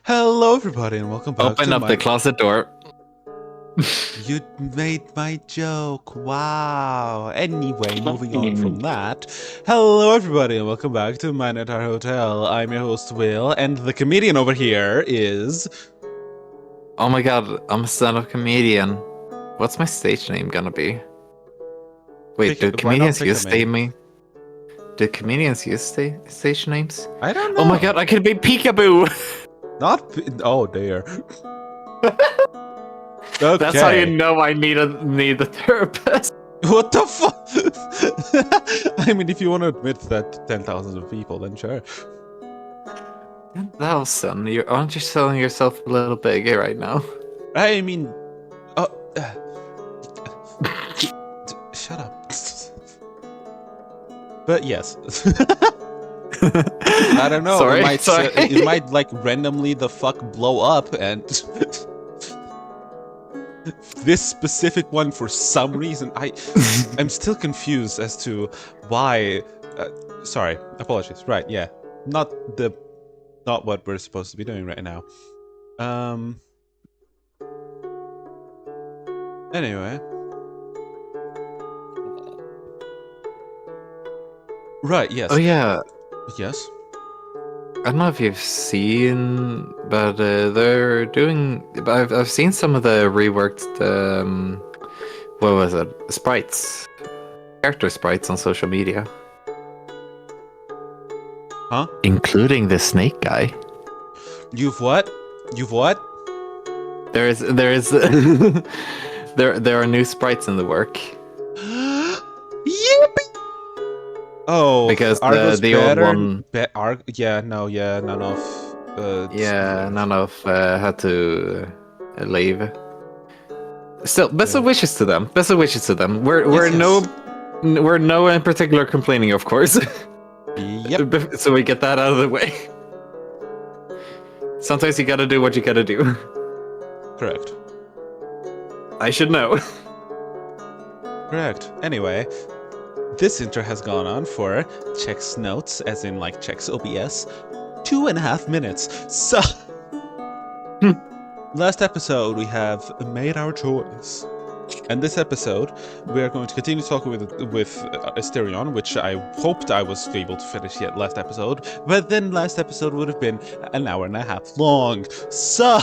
Hello, everybody, and welcome back Open to up the closet door. You made my joke. Wow. Anyway, moving on from that. Hello, everybody, and welcome back to Minotaur Hotel. I'm your host, Will, and the comedian over here is. Oh my god, I'm a stand-up comedian. What's my stage name gonna be? Wait, do Why not comedians use Pikamain? Do comedians use stage names? I don't Oh my know. god, I could be Peekaboo! Oh, dear. That's how you Okay. know I need a therapist. What the fuck? I mean, if you want to admit that 10,000 of people, then sure. 10,000? Aren't you selling yourself a little big right now? I mean, uh, shut up. But yes, I don't know. Sorry, it might like randomly the fuck blow up, and this specific one for some reason I'm still confused as to why. Sorry, apologies. Right, yeah, not what we're supposed to be doing right now. Anyway. Right, yes. Oh yeah. Yes. I don't know if you've seen, but they're doing. I've seen some of the reworked, what was it? Sprites, character sprites on social media. Huh? Including the snake guy. You've what? You've what? There is there are new sprites in the work. Yippee! Oh, Because Argo's the old better. one. None of. None of had to leave. Still, best of wishes to them. Best of wishes to them. We're no in particular complaining, of course. Yep. So we get that out of the way. Sometimes you gotta do what you gotta do. Correct. I should know. Correct. Anyway, this intro has gone on for checks notes, as in like checks OBS, 2.5 minutes. So, last episode we have made our choice. And this episode, we are going to continue talking with Asterion, which I hoped I was able to finish yet last episode, but then last episode would have been an hour and a half long. So,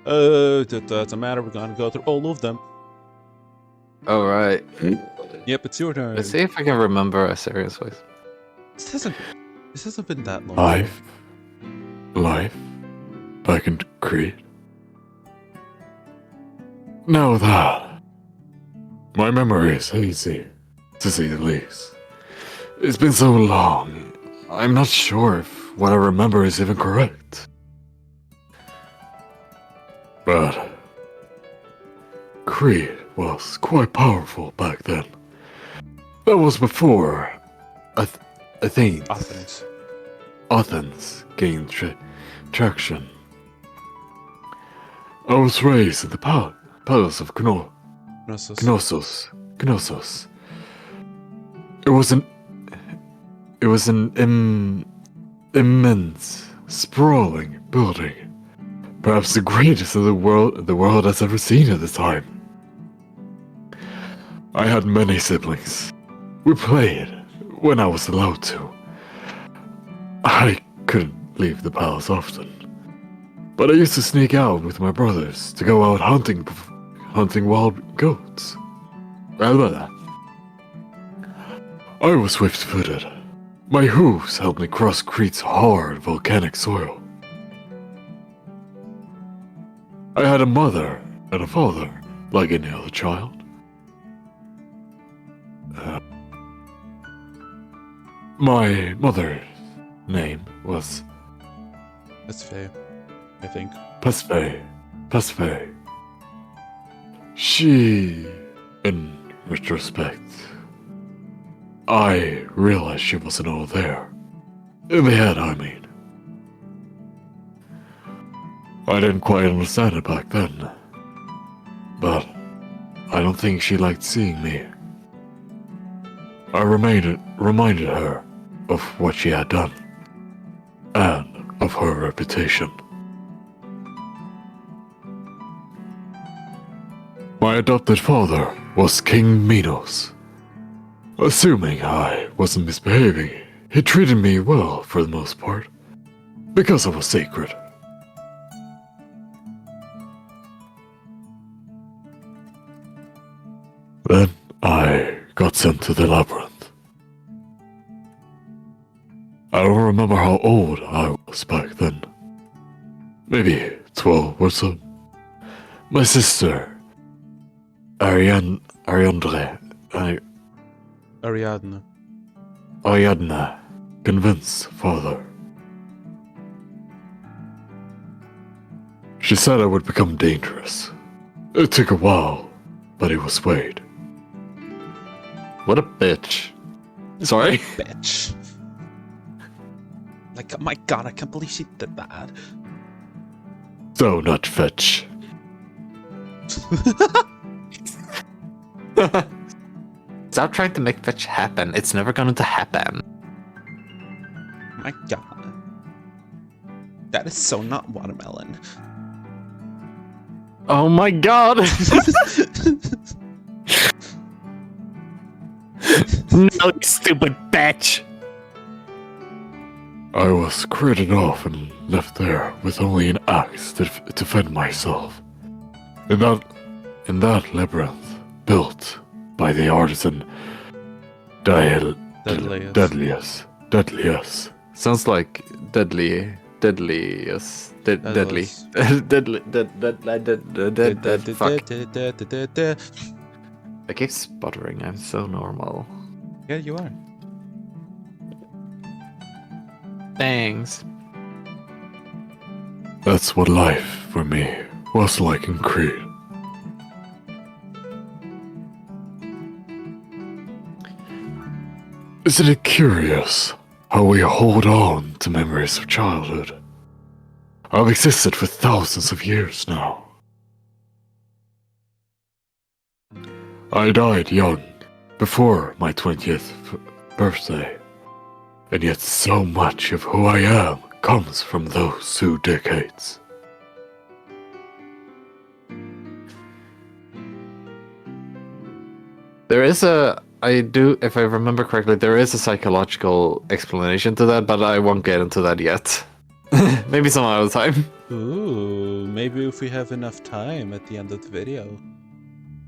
that doesn't matter. We're gonna go through all of them. All right. Yep, it's your turn. Let's see if I can remember a serious voice. This hasn't been that long. Life, back in Crete. Now that my memory is hazy, to say the least. It's been so long, I'm not sure if what I remember is even correct. But Crete was quite powerful back then. That was before Athens gained traction. I was raised in the palace of Knossos. It was an immense, sprawling building, perhaps the greatest the world has ever seen at the time. I had many siblings. We played when I was allowed to. I couldn't leave the palace often, but I used to sneak out with my brothers to go out hunting wild goats. I was swift-footed. My hooves helped me cross Crete's hard volcanic soil. I had a mother and a father, like any other child. My mother's name was Pasiphae, I think. Pasiphae. She, in retrospect, I realized she wasn't all there. In the head, I mean. I didn't quite understand it back then. But I don't think she liked seeing me. I reminded her of what she had done. of her reputation. My adopted father was King Minos. Assuming I wasn't misbehaving, he treated me well for the most part, because I was sacred. Then I got sent to the labyrinth. I don't remember how old I was back then. Maybe 12 or so. My sister, Ariadne, convinced father. She said I would become dangerous. It took a while, but he was swayed. What a bitch. Sorry? Bitch. Like, oh my god, I can't believe she did that. So not fetch. Stop trying to make fetch happen. It's never going to happen. My god. That is so not watermelon. Oh my god! No, you stupid bitch! I was carted off and left there with only an axe to defend myself. In that labyrinth, built by the artisan Deadliest. Sounds like deadly. Deadly. Fuck. I keep sputtering. I'm so normal. Yeah, you are. Thanks. That's what life for me was like in Creed. Isn't it curious how we hold on to memories of childhood? I've existed for thousands of years now. I died young, before my 20th birthday, and yet so much of who I am comes from those 2 decades. There is if I remember correctly, there is a psychological explanation to that, but I won't get into that yet. Maybe some other time. Ooh, maybe if we have enough time at the end of the video.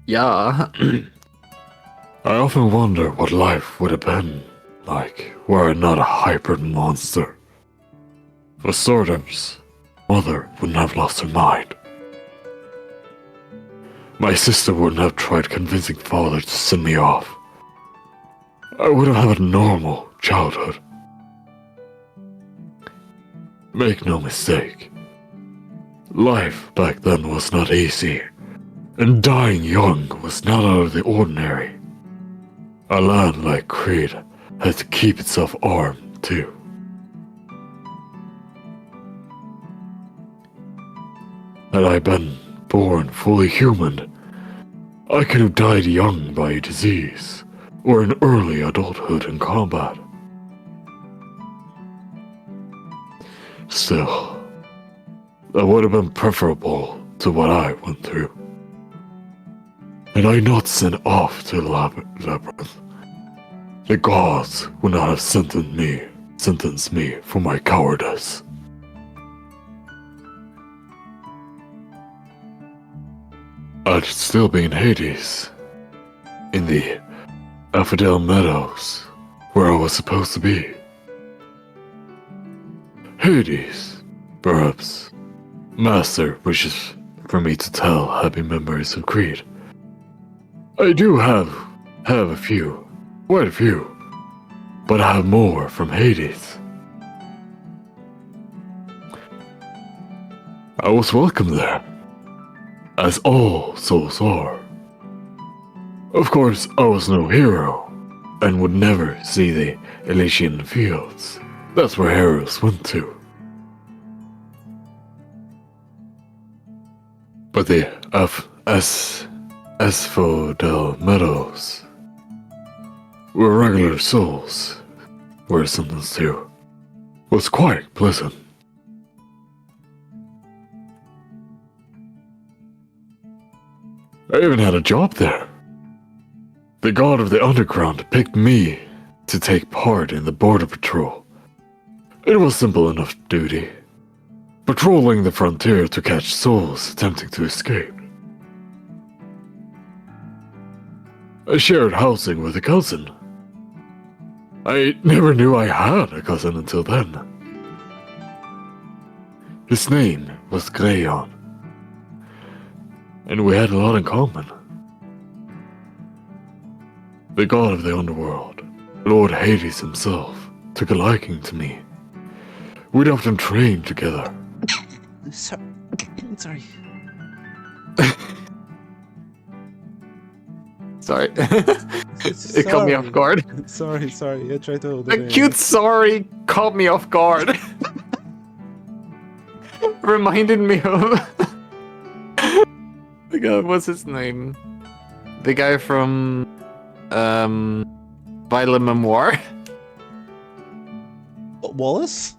Yeah. I often wonder what life would have been like were I not a hybrid monster. For starters, Mother wouldn't have lost her mind. My sister wouldn't have tried convincing Father to send me off. I would have had a normal childhood. Make no mistake, life back then was not easy, and dying young was not out of the ordinary. A land like Creed had to keep itself armed too. Had I been born fully human, I could have died young by a disease, or in early adulthood in combat. Still, that would have been preferable to what I went through. Had I not sent off to the labyrinth, the gods would not have sentenced me for my cowardice. I'd still be in Hades, in the Aphrodite Meadows, where I was supposed to be. Hades, perhaps. Master wishes for me to tell happy memories of Creed. I do have a few, quite a few, but I have more from Hades. I was welcome there, as all souls are. Of course, I was no hero, and would never see the Elysian fields. That's where heroes went to. But the Asphodel Meadows, where regular souls were sentenced to, was quite pleasant. I even had a job there. The god of the underground picked me to take part in the border patrol. It was simple enough duty. Patrolling the frontier to catch souls attempting to escape. I shared housing with a cousin. I never knew I had a cousin until then. His name was Greyon, and we had a lot in common. The god of the underworld, Lord Hades himself, took a liking to me. We'd often train together. Sorry. Sorry. It caught me off guard. Sorry. I tried to hold it A in. cute sorry caught me off guard. Reminded me of the guy. What's his name? The guy from Violent Memoir. Wallace?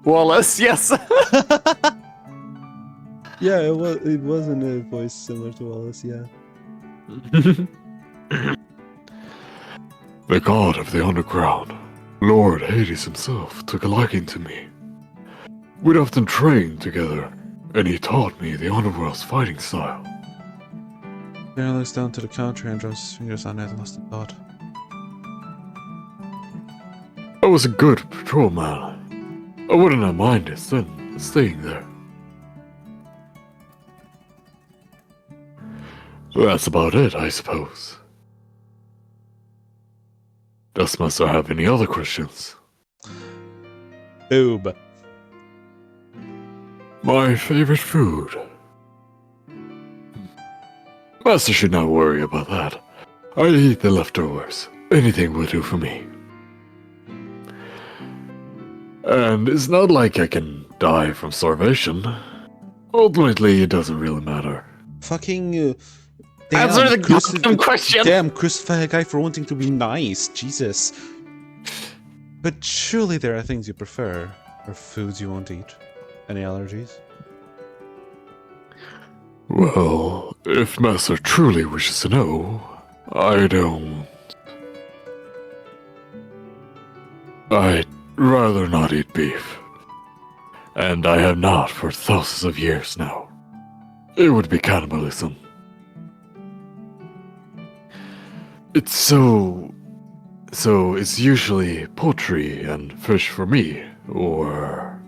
Wallace. Yes. Yeah, it wasn't a voice similar to Wallace, yeah. The god of the underground, Lord Hades himself, took a liking to me. We'd often train together, and he taught me the underworld's fighting style. Darren looks down to the counter and draws his fingers on it, lost in thought. I was a good patrolman. I wouldn't have minded staying there. That's about it, I suppose. Does Master have any other questions? Boob. My favorite food. Master should not worry about that. I eat the leftovers. Anything will do for me. And it's not like I can die from starvation. Ultimately, it doesn't really matter. Fucking Answer the goddamn question. Damn, crucify a guy for wanting to be nice. Jesus. But surely there are things you prefer, or foods you won't eat. Any allergies? Well, if Master truly wishes to know, I don't. I'd rather not eat beef. And I have not for thousands of years now. It would be cannibalism. It's it's usually poultry and fish for me, or...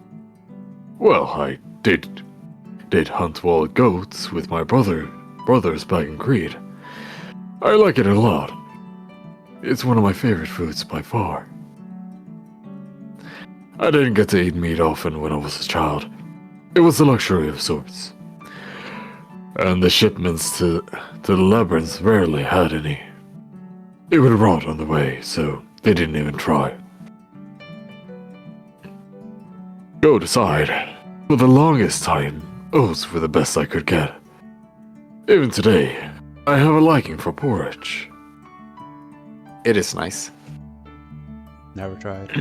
Well, I did hunt wild goats with my brothers back in Crete. I like it a lot. It's one of my favorite foods by far. I didn't get to eat meat often when I was a child. It was a luxury of sorts. And the shipments to the labyrinth rarely had any. It would rot on the way, so they didn't even try. Goat aside, for the longest time, oats were the best I could get. Even today, I have a liking for porridge. It is nice. Never tried.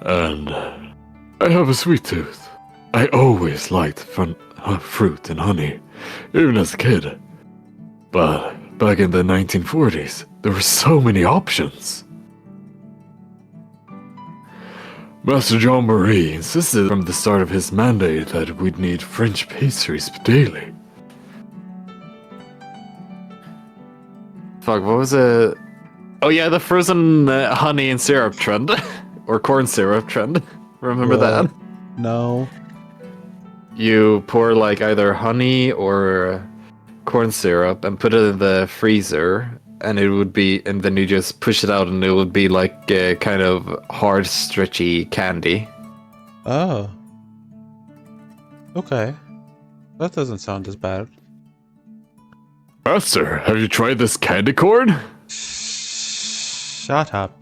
And I have a sweet tooth. I always liked fruit and honey, even as a kid. But back in the 1940s, there were so many options. Master John Marie insisted from the start of his mandate that we'd need French pastries daily. Fuck, what was it? Oh yeah, the frozen honey and syrup trend. Or corn syrup trend. Remember that? No. You pour like either honey or corn syrup and put it in the freezer, and it would be, and then you just push it out, and it would be like a kind of hard, stretchy candy. Oh. Okay. That doesn't sound as bad. Master, have you tried this candy corn? Shut up.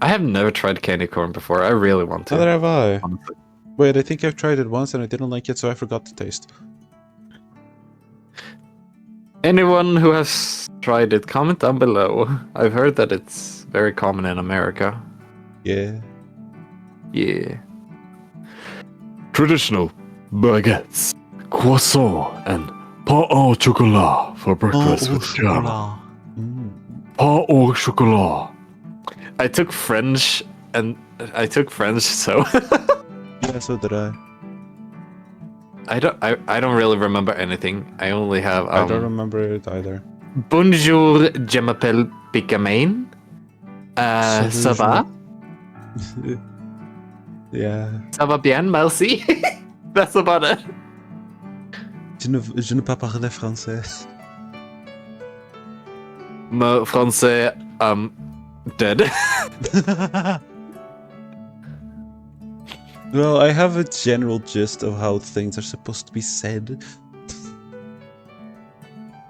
I have never tried candy corn before. I really want to. Neither have I. Honestly. Wait, I think I've tried it once and I didn't like it, so I forgot the taste. Anyone who has tried it, comment down below. I've heard that it's very common in America. Yeah. Traditional baguettes, croissants, and Pain au chocolat for breakfast Oh, with jam. chocolat. Pain au chocolat. I took French, so Yeah, so did I. I don't really remember anything. I only have I don't remember it either. Bonjour, je m'appelle Pikamain. Ça va? Yeah. Ça va bien, merci. That's about it. Je ne pas parler français. Mon français, dead. Well, I have a general gist of how things are supposed to be said.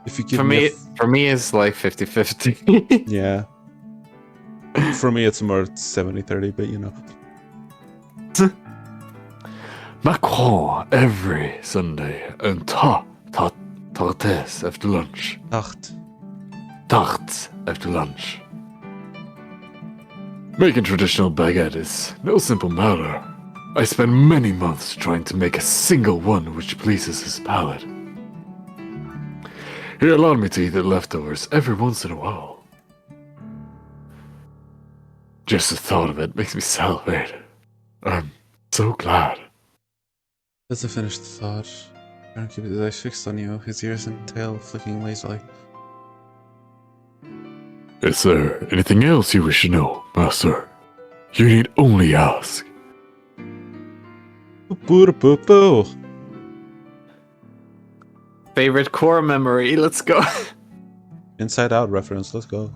If you give For me, it's like 50-50. Yeah. For me, it's more 70-30, but you know. Macron every Sunday and tartes after lunch. Acht. Tarts after lunch. Making traditional baguette is no simple matter. I spent many months trying to make a single one which pleases his palate. He allowed me to eat the leftovers every once in a while. Just the thought of it makes me salivate. I'm so glad. That's a finished thought. I don't keep his eyes fixed on you, his ears and tail flicking lazily. Is there anything else you wish to know, Master? You need only ask. Boo-boo-boo-boo. Favorite core memory, let's go. Inside Out reference, let's go.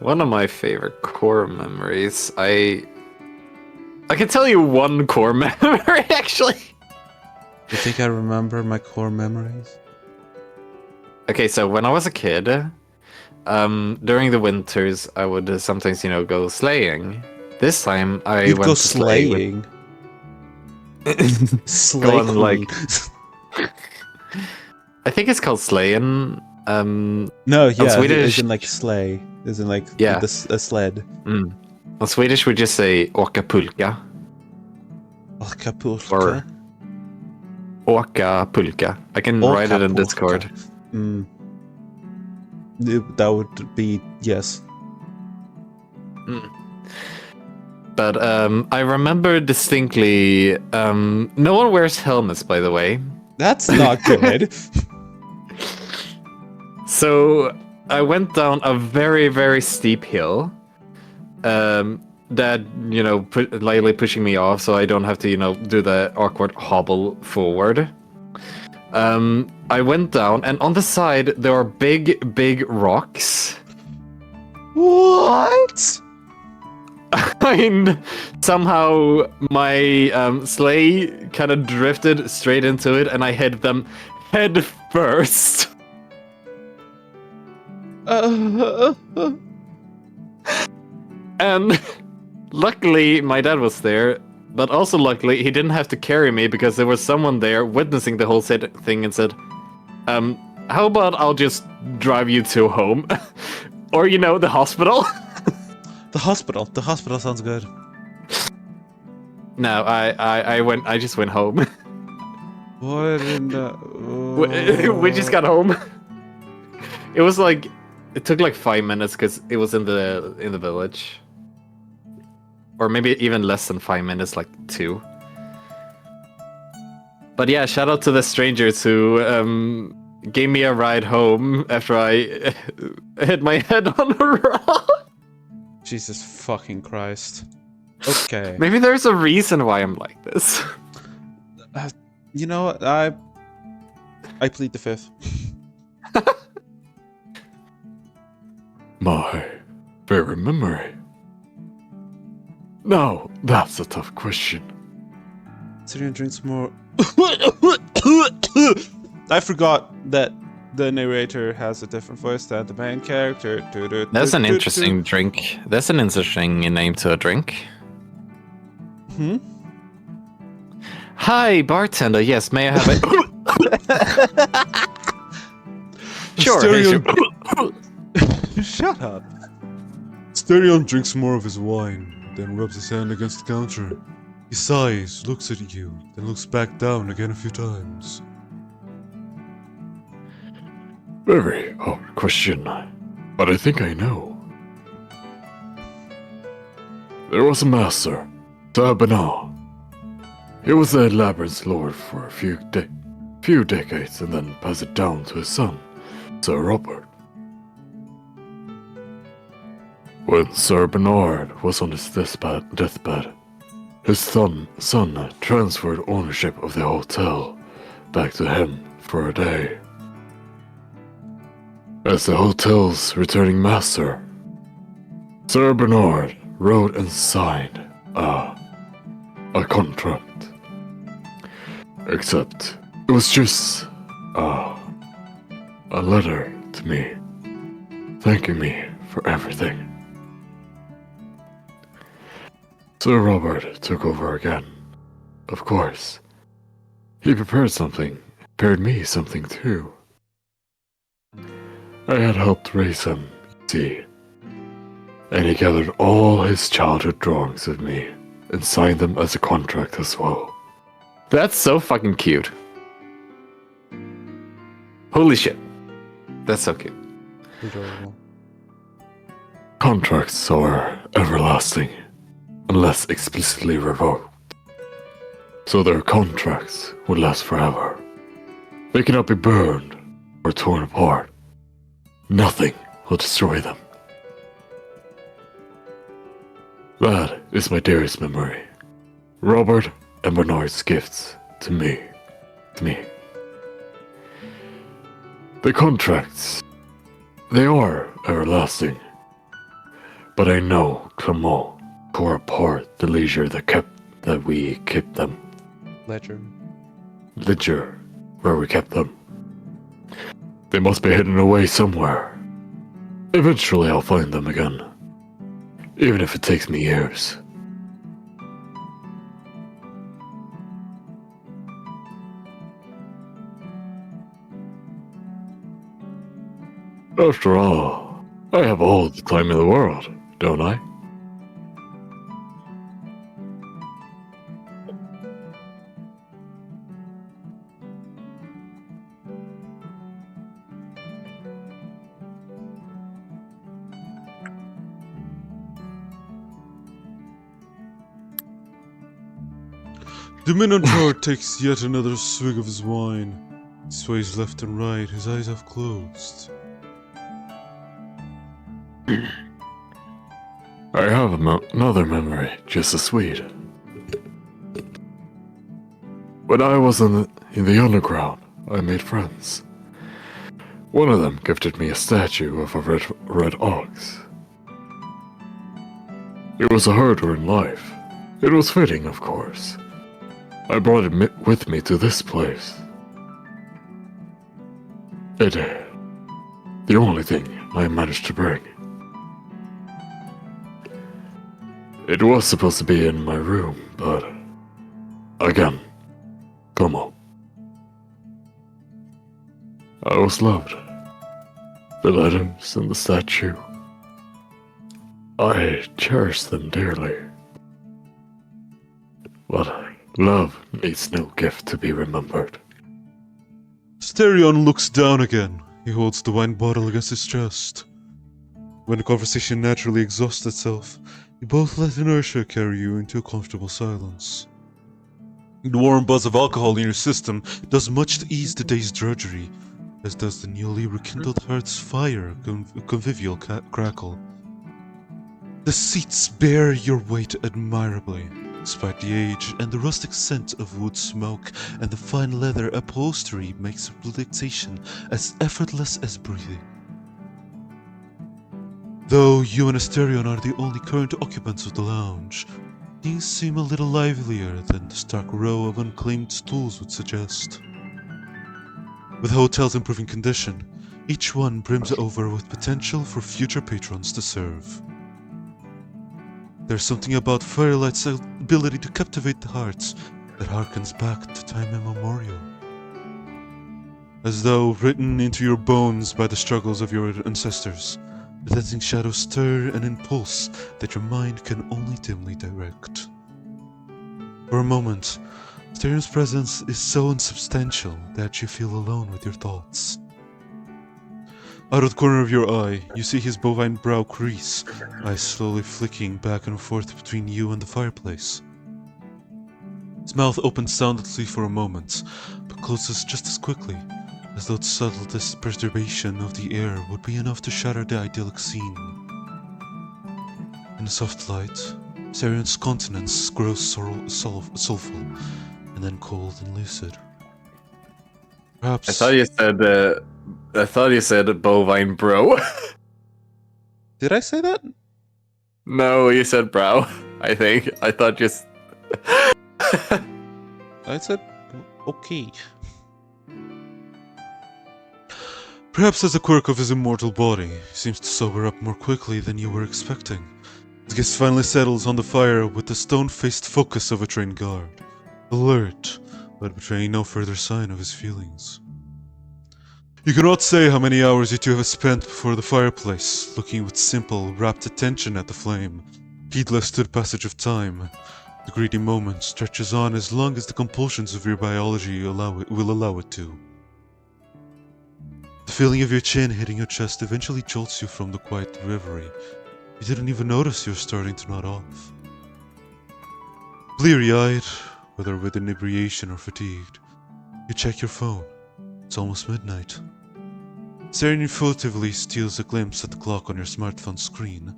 One of my favorite core memories, I can tell you one core memory, actually. You think I remember my core memories? Okay, so when I was a kid, during the winters, I would sometimes, go sleighing. This time, I You'd went go to sleigh slaying. Slay Go on, queen. like- I think it's called sleighing. No, yeah, Swedish- as in like sleigh. As in like Yeah. a sled. On Swedish, we just say åka pulka. Acapulco. Or- Åka pulka. I can write it in Discord. Mm. That would be yes. But I remember distinctly. No one wears helmets, by the way. That's not good. So I went down a very, very steep hill. That lightly pushing me off, so I don't have to do the awkward hobble forward. I went down, and on the side there are big, big rocks. What? And somehow my sleigh kind of drifted straight into it, and I hit them head first. And luckily my dad was there, but also luckily he didn't have to carry me because there was someone there witnessing the whole thing and said, how about I'll just drive you to home? Or, the hospital? The hospital sounds good. No, I just went home. What in the... We just got home. It was like, it took like 5 minutes because it was in the village. Or maybe even less than 5 minutes, like 2. But yeah, shout out to the strangers who gave me a ride home after I hit my head on a rock. Jesus fucking Christ. Okay. Maybe there's a reason why I'm like this. You know what? I plead the fifth. My favorite memory? Now, that's a tough question. Syrian drinks more. I forgot that the narrator has a different voice than the main character. That's an interesting drink. That's an interesting name to a drink. Hmm? Hi, bartender. Yes, may I have it? Sure. Shut up. Sterion drinks more of his wine, then rubs his hand against the counter. He sighs, looks at you, then looks back down again a few times. Very hard question, but I think I know. There was a master, Sabina. He was the labyrinth's lord for a few decades and then passed it down to his son, Sir Robert. When Sir Bernard was on his deathbed, his son transferred ownership of the hotel back to him for a day. As the hotel's returning master, Sir Bernard wrote and signed a contract. Except it was just a letter to me, thanking me for everything. Sir Robert took over again. Of course. He prepared me something too. I had helped raise him, you see. And he gathered all his childhood drawings of me and signed them as a contract as well. That's so fucking cute. Holy shit. That's so cute. Adorable. Contracts are everlasting, unless explicitly revoked. So their contracts would last forever. They cannot be burned or torn apart. Nothing will destroy them. That is my dearest memory. Robert and Bernard's gifts to me. The contracts, they are everlasting. But I know Clement tore apart the ledger that we kept them. Ledger, where we kept them. They must be hidden away somewhere. Eventually I'll find them again. Even if it takes me years. After all, I have all the time in the world, don't I? The Minotaur takes yet another swig of his wine. He sways left and right, his eyes half closed. I have another memory, just as sweet. When I was in the underground, I made friends. One of them gifted me a statue of a red ox. It was a harder in life. It was fitting, of course. I brought it with me to this place. The only thing I managed to bring. It was supposed to be in my room, but again, come on. I was loved. The letters and the statue. I cherish them dearly. But love needs no gift to be remembered. Asterion looks down again. He holds the wine bottle against his chest. When the conversation naturally exhausts itself, you both let inertia carry you into a comfortable silence. The warm buzz of alcohol in your system does much to ease the day's drudgery, as does the newly rekindled hearth's fire convivial crackle. The seats bear your weight admirably, despite the age, and the rustic scent of wood smoke and the fine leather upholstery makes relaxation as effortless as breathing. Though you and Asterion are the only current occupants of the lounge, things seem a little livelier than the stark row of unclaimed stools would suggest. With the hotel's improving condition, each one brims over with potential for future patrons to serve. There's something about Firelight's ability to captivate the hearts that harkens back to time immemorial. As though written into your bones by the struggles of your ancestors, letting shadows stir an impulse that your mind can only dimly direct. For a moment, Asterian's presence is so unsubstantial that you feel alone with your thoughts. Out of the corner of your eye, you see his bovine brow crease, eyes slowly flicking back and forth between you and the fireplace. His mouth opens soundlessly for a moment, but closes just as quickly, as though the subtlest perturbation of the air would be enough to shatter the idyllic scene. In the soft light, Sarion's countenance grows soulful, and then cold and lucid. Perhaps... I thought you said bovine bro. Did I say that? No, you said brow. I think. I thought just. I said, okay. Perhaps as a quirk of his immortal body, he seems to sober up more quickly than you were expecting. His gaze finally settles on the fire with the stone-faced focus of a trained guard, alert, but betraying no further sign of his feelings. You cannot say how many hours you two have spent before the fireplace, looking with simple, rapt attention at the flame, heedless to the passage of time. The greedy moment stretches on as long as the compulsions of your biology will allow it to. The feeling of your chin hitting your chest eventually jolts you from the quiet reverie. You didn't even notice you were starting to nod off. Bleary-eyed, whether with inebriation or fatigued, you check your phone. It's almost midnight. Sarian furtively steals a glimpse at the clock on your smartphone screen,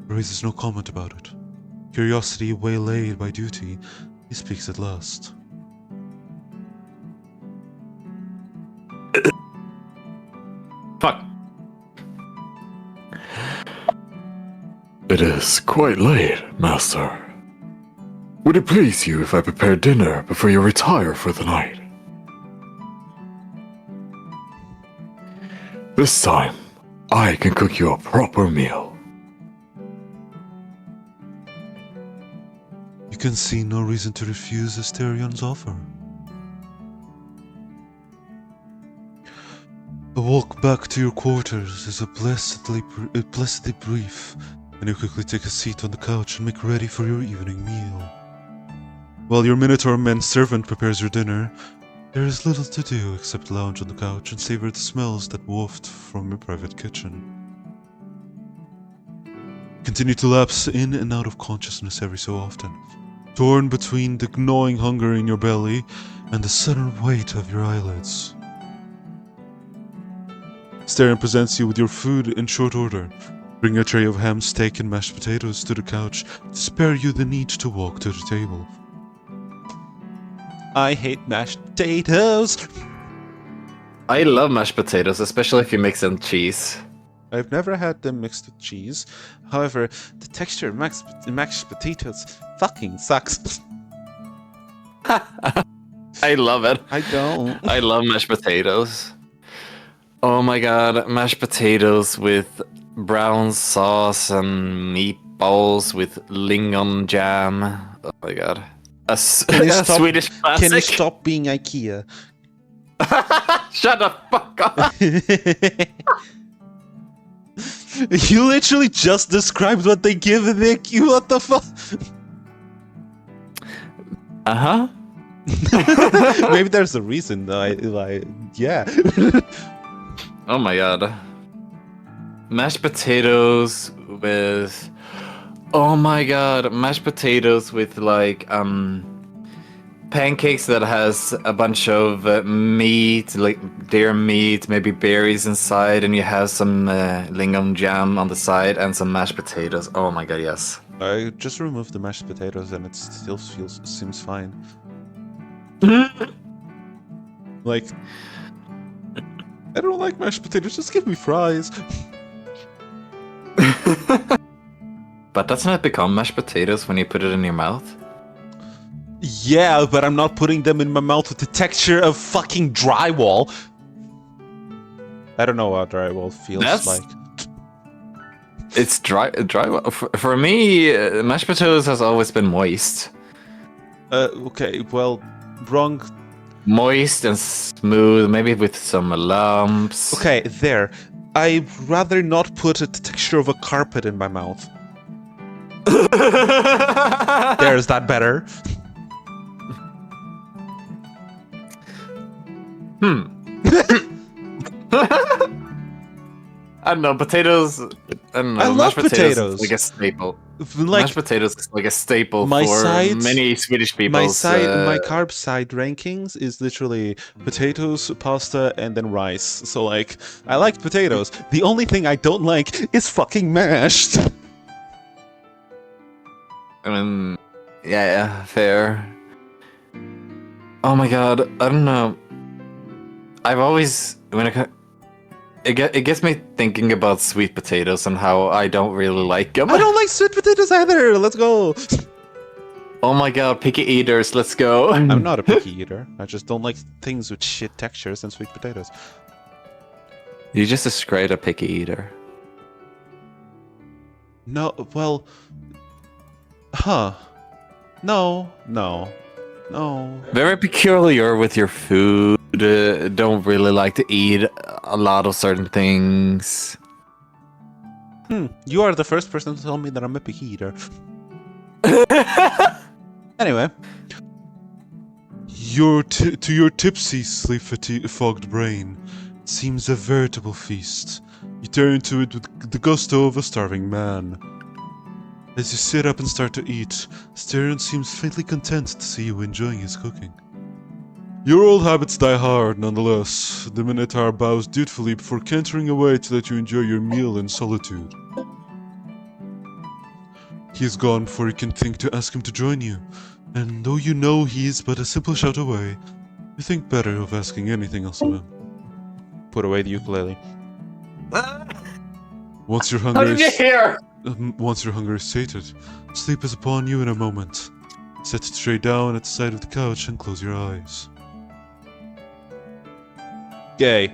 but raises no comment about it. Curiosity waylaid by duty, he speaks at last. Fuck. It is quite late, Master. Would it please you if I prepare dinner before you retire for the night? This time, I can cook you a proper meal. You can see no reason to refuse Asterion's offer. A walk back to your quarters is blessedly brief, and you quickly take a seat on the couch and make ready for your evening meal. While your Minotaur man servant prepares your dinner, there is little to do except lounge on the couch and savor the smells that waft from your private kitchen. Continue to lapse in and out of consciousness every so often, torn between the gnawing hunger in your belly and the sudden weight of your eyelids. Starion presents you with your food in short order, bringing a tray of ham, steak, and mashed potatoes to the couch to spare you the need to walk to the table. I hate mashed potatoes! I love mashed potatoes, especially if you mix in cheese. I've never had them mixed with cheese. However, the texture of mashed potatoes fucking sucks. I love it. I don't. I love mashed potatoes. Oh my god, mashed potatoes with brown sauce and meatballs with lingon jam. Oh my god. A Swedish classic. Can you stop being IKEA? Shut the fuck up! You literally just described what they give in the IKEA. What the fuck? Uh-huh. Maybe there's a reason. Yeah. Oh my god. Mashed potatoes with... Oh my god, mashed potatoes with like pancakes that has a bunch of meat, like deer meat, maybe berries inside, and you have some lingon jam on the side and some mashed potatoes. Oh my god, yes. I just removed the mashed potatoes and it still seems fine. Like, I don't like mashed potatoes, just give me fries. But doesn't it become mashed potatoes when you put it in your mouth? Yeah, but I'm not putting them in my mouth with the texture of fucking drywall. I don't know what drywall feels like. It's dry. For me, mashed potatoes has always been moist. Okay, well, wrong. Moist and smooth, maybe with some lumps. Okay, there. I'd rather not put the texture of a carpet in my mouth. There's that better. I don't know, potatoes. I don't know. I love mashed potatoes potatoes. is like a staple. Like Mashed potatoes is like a staple my for sides- many Swedish people. my carb side rankings is literally potatoes, pasta, and then rice. So like, I like potatoes. The only thing I don't like is fucking mashed. I mean, yeah, fair. Oh my god, I don't know. I've always it gets me thinking about sweet potatoes and how I don't really like them. I don't like sweet potatoes either. Let's go. Oh my god, picky eaters, let's go. I'm not a picky eater. I just don't like things with shit textures and sweet potatoes. You're just a straight up picky eater. No, well, huh? No. Very peculiar with your food. Don't really like to eat a lot of certain things. You are the first person to tell me that I'm a picky eater. Anyway. To your tipsy, sleep-fogged brain, it seems a veritable feast. You turn to it with the gusto of a starving man. As you sit up and start to eat, Styrian seems faintly content to see you enjoying his cooking. Your old habits die hard, nonetheless. The Minotaur bows dutifully before cantering away to let you enjoy your meal in solitude. He is gone before you can think to ask him to join you, and though you know he is but a simple shout away, you think better of asking anything else of him. Put away the ukulele. Once your hunger is sated, sleep is upon you in a moment. Sit straight down at the side of the couch and close your eyes. Gay.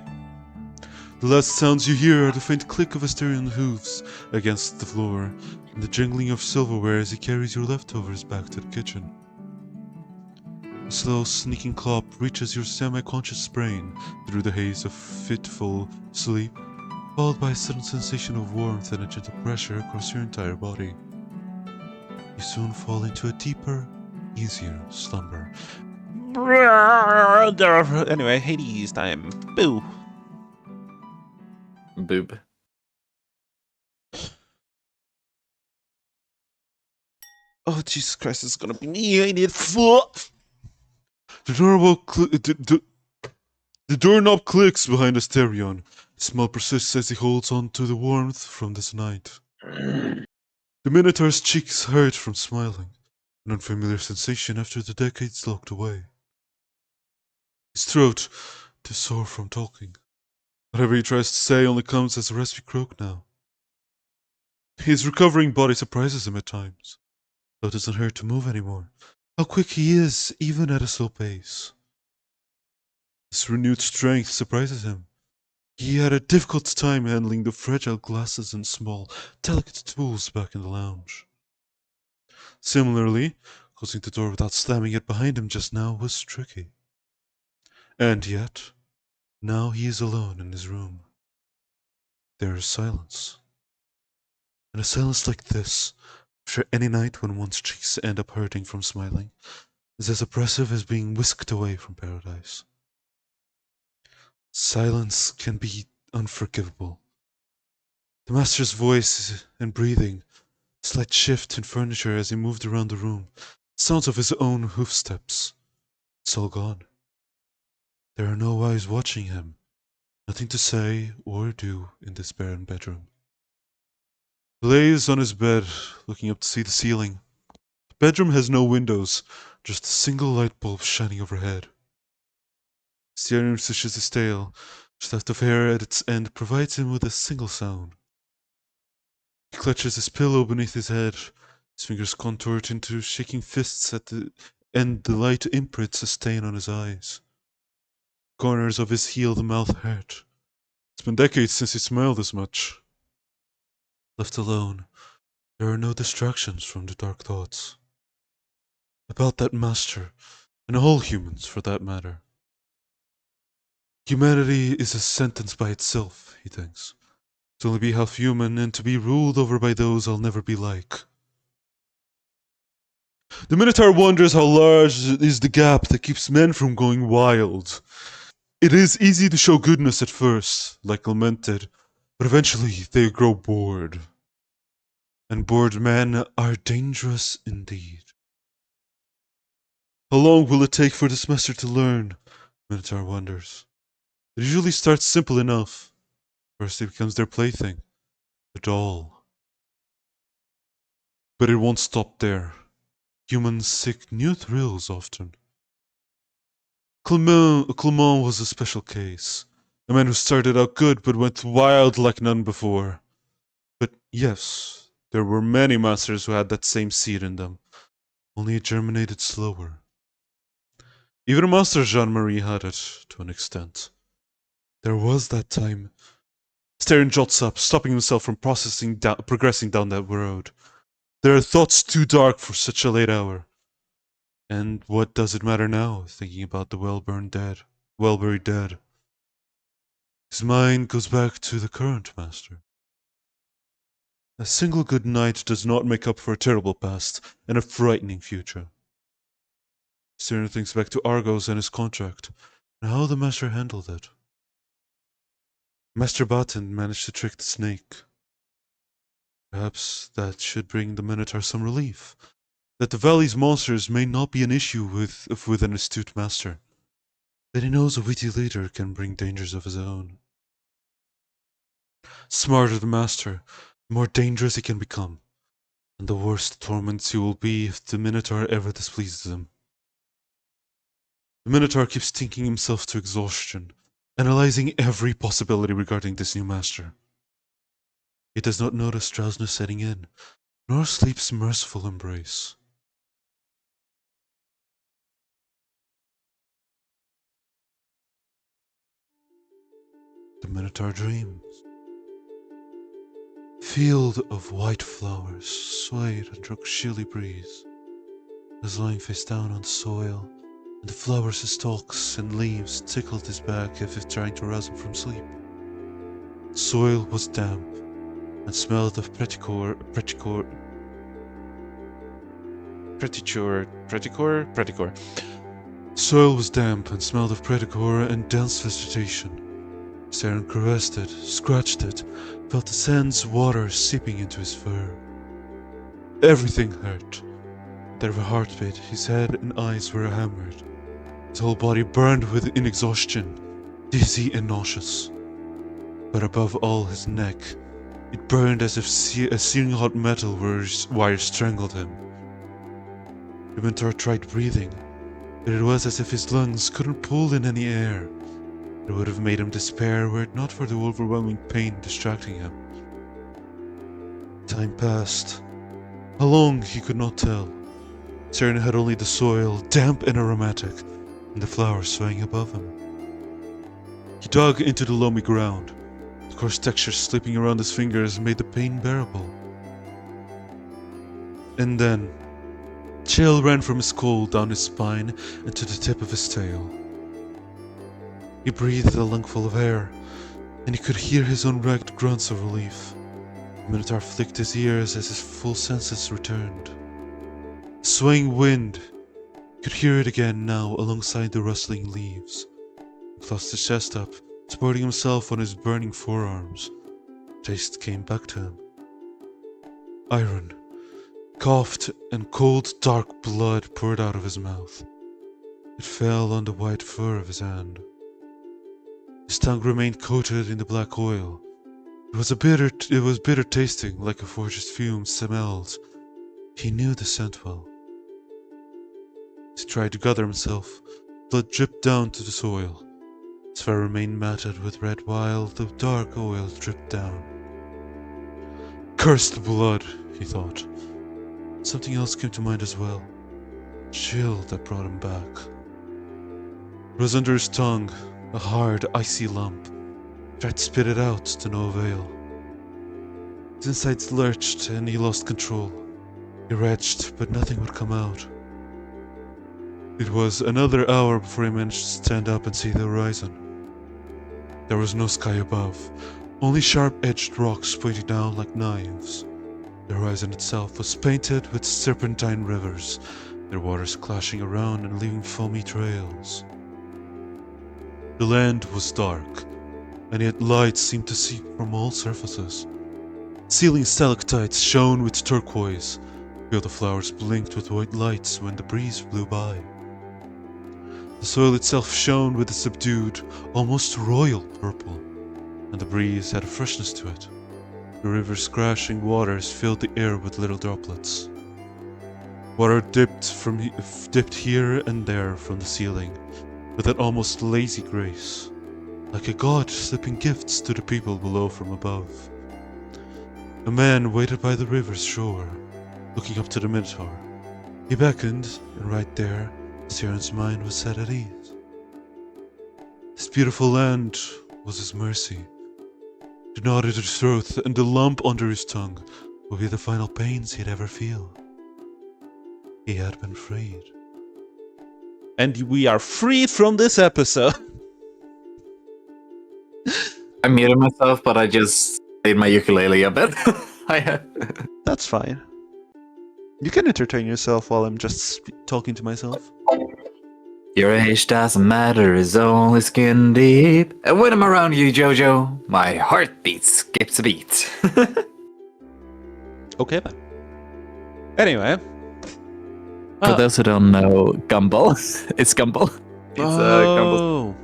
The last sounds you hear are the faint click of Asterian hooves against the floor, and the jingling of silverware as he carries your leftovers back to the kitchen. A slow, sneaking clop reaches your semi-conscious brain through the haze of fitful sleep, followed by a sudden sensation of warmth and a gentle pressure across your entire body. You soon fall into a deeper, easier slumber. Anyway, Hades time. Boo! Boob. Oh, Jesus Christ, it's gonna be me. I need fuck. The doorknob clicks behind Asterion. The smell persists as he holds on to the warmth from this night. The Minotaur's cheeks hurt from smiling, an unfamiliar sensation after the decades locked away. His throat is sore from talking. Whatever he tries to say only comes as a raspy croak now. His recovering body surprises him at times, though it doesn't hurt to move anymore. How quick he is, even at a slow pace. His renewed strength surprises him. He had a difficult time handling the fragile glasses and small, delicate tools back in the lounge. Similarly, closing the door without slamming it behind him just now was tricky. And yet, now he is alone in his room. There is silence. And a silence like this, after any night when one's cheeks end up hurting from smiling, is as oppressive as being whisked away from paradise. Silence can be unforgivable. The master's voice and breathing, a slight shift in furniture as he moved around the room, sounds of his own hoofsteps. It's all gone. There are no eyes watching him, nothing to say or do in this barren bedroom. He lays on his bed, looking up to see the ceiling. The bedroom has no windows, just a single light bulb shining overhead. Styrian swishes his tail. A tuft of hair at its end provides him with a single sound. He clutches his pillow beneath his head, his fingers contoured into shaking fists at the end. The light imprints a stain on his eyes. Corners of his healed mouth hurt. It's been decades since he smiled as much. Left alone, there are no distractions from the dark thoughts. About that master, and all humans for that matter. Humanity is a sentence by itself, he thinks. To only be half human and to be ruled over by those I'll never be like. The Minotaur wonders how large is the gap that keeps men from going wild. It is easy to show goodness at first, like lamented, But eventually they grow bored. And bored men are dangerous indeed. How long will it take for this master to learn? Minotaur wonders. It usually starts simple enough. First he becomes their plaything, a doll. But it won't stop there. Humans seek new thrills often. Clement was a special case. A man who started out good but went wild like none before. But yes, there were many masters who had that same seed in them, only it germinated slower. Even Master Jean-Marie had it, to an extent. There was that time. Sterren jots up, stopping himself from progressing down that road. There are thoughts too dark for such a late hour. And what does it matter now, thinking about the well-buried dead? His mind goes back to the current master. A single good night does not make up for a terrible past and a frightening future. Sterren thinks back to Argos and his contract, and how the master handled it. Master Batten managed to trick the snake. Perhaps that should bring the Minotaur some relief. That the valley's monsters may not be an issue with an astute master. That he knows a witty leader can bring dangers of his own. Smarter the master, the more dangerous he can become, and the worse the torments he will be if the Minotaur ever displeases him. The Minotaur keeps thinking himself to exhaustion, analyzing every possibility regarding this new master. He does not notice drowsiness setting in, nor sleep's merciful embrace. The Minotaur dreams. Field of white flowers swayed under a chilly breeze. He was lying face down on the soil, and the flowers' stalks and leaves tickled his back as if trying to rouse him from sleep. The soil was damp and smelled of pretticore. Soil was damp and smelled of pretticore and dense vegetation. Sterren caressed it, scratched it, felt the sand's water seeping into his fur. Everything hurt. There were heartbeat, his head and eyes were hammered. His whole body burned with exhaustion, dizzy and nauseous. But above all, his neck. It burned as if a searing hot metal wire strangled him. The Minotaur tried breathing, but it was as if his lungs couldn't pull in any air. It would have made him despair were it not for the overwhelming pain distracting him. Time passed. How long he could not tell. Sterren had only the soil, damp and aromatic, and the flowers swaying above him. He dug into the loamy ground. The coarse texture slipping around his fingers made the pain bearable. And then, chill ran from his skull down his spine and to the tip of his tail. He breathed a lungful of air, and he could hear his own ragged grunts of relief. The Minotaur flicked his ears as his full senses returned. The swaying wind, he could hear it again now alongside the rustling leaves. He tossed his chest up, supporting himself on his burning forearms. Taste came back to him. Iron, coughed, and cold, dark blood poured out of his mouth. It fell on the white fur of his hand. His tongue remained coated in the black oil. It was bitter tasting, like a forge's fumes smelled. He knew the scent well. He tried to gather himself. Blood dripped down to the soil. His fur remained matted with red while the dark oil dripped down. Cursed blood, he thought. Something else came to mind as well. A chill that brought him back. It was under his tongue, a hard, icy lump. He tried to spit it out, to no avail. His insides lurched and he lost control. He retched, but nothing would come out. It was another hour before he managed to stand up and see the horizon. There was no sky above, only sharp-edged rocks pointing down like knives. The horizon itself was painted with serpentine rivers, their waters clashing around and leaving foamy trails. The land was dark, and yet light seemed to seep from all surfaces. Ceiling stalactites shone with turquoise, while the flowers blinked with white lights when the breeze blew by. The soil itself shone with a subdued, almost royal purple, and the breeze had a freshness to it. The river's crashing waters filled the air with little droplets. Water dipped here and there from the ceiling, with an almost lazy grace, like a god slipping gifts to the people below from above. A man waited by the river's shore, looking up to the Minotaur. He beckoned, and right there, Styrian's mind was set at ease. This beautiful land was his mercy. The knot at his throat and the lump under his tongue would be the final pains he'd ever feel. He had been freed. And we are freed from this episode. I muted myself, but I just played my ukulele a bit. That's fine. You can entertain yourself while I'm just talking to myself. Your age doesn't matter, it's only skin deep. And when I'm around you, Jojo, my heartbeat skips a beat. Okay then. Anyway. For those who don't know, Gumball. It's Gumball. It's Gumball.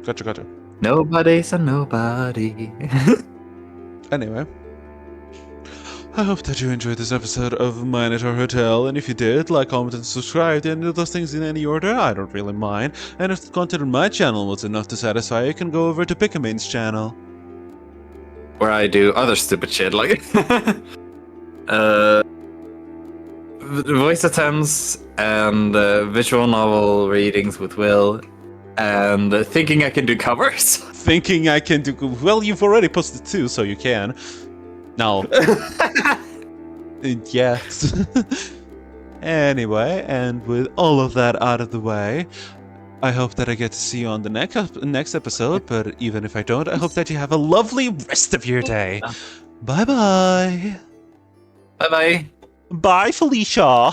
Gotcha. Nobody's a nobody. Anyway. I hope that you enjoyed this episode of Minotaur Hotel, and if you did, like, comment, and subscribe to any of those things in any order, I don't really mind. And if the content on my channel was enough to satisfy you, can go over to Pikamain's channel. Where I do other stupid shit, like... voice attempts, and visual novel readings with Will, and thinking I can do covers. Thinking I can do... Well, you've already posted 2, so you can. No. Yes. Anyway, and with all of that out of the way, I hope that I get to see you on the next episode, but even if I don't, I hope that you have a lovely rest of your day. Bye-bye. Bye-bye. Bye, Felicia.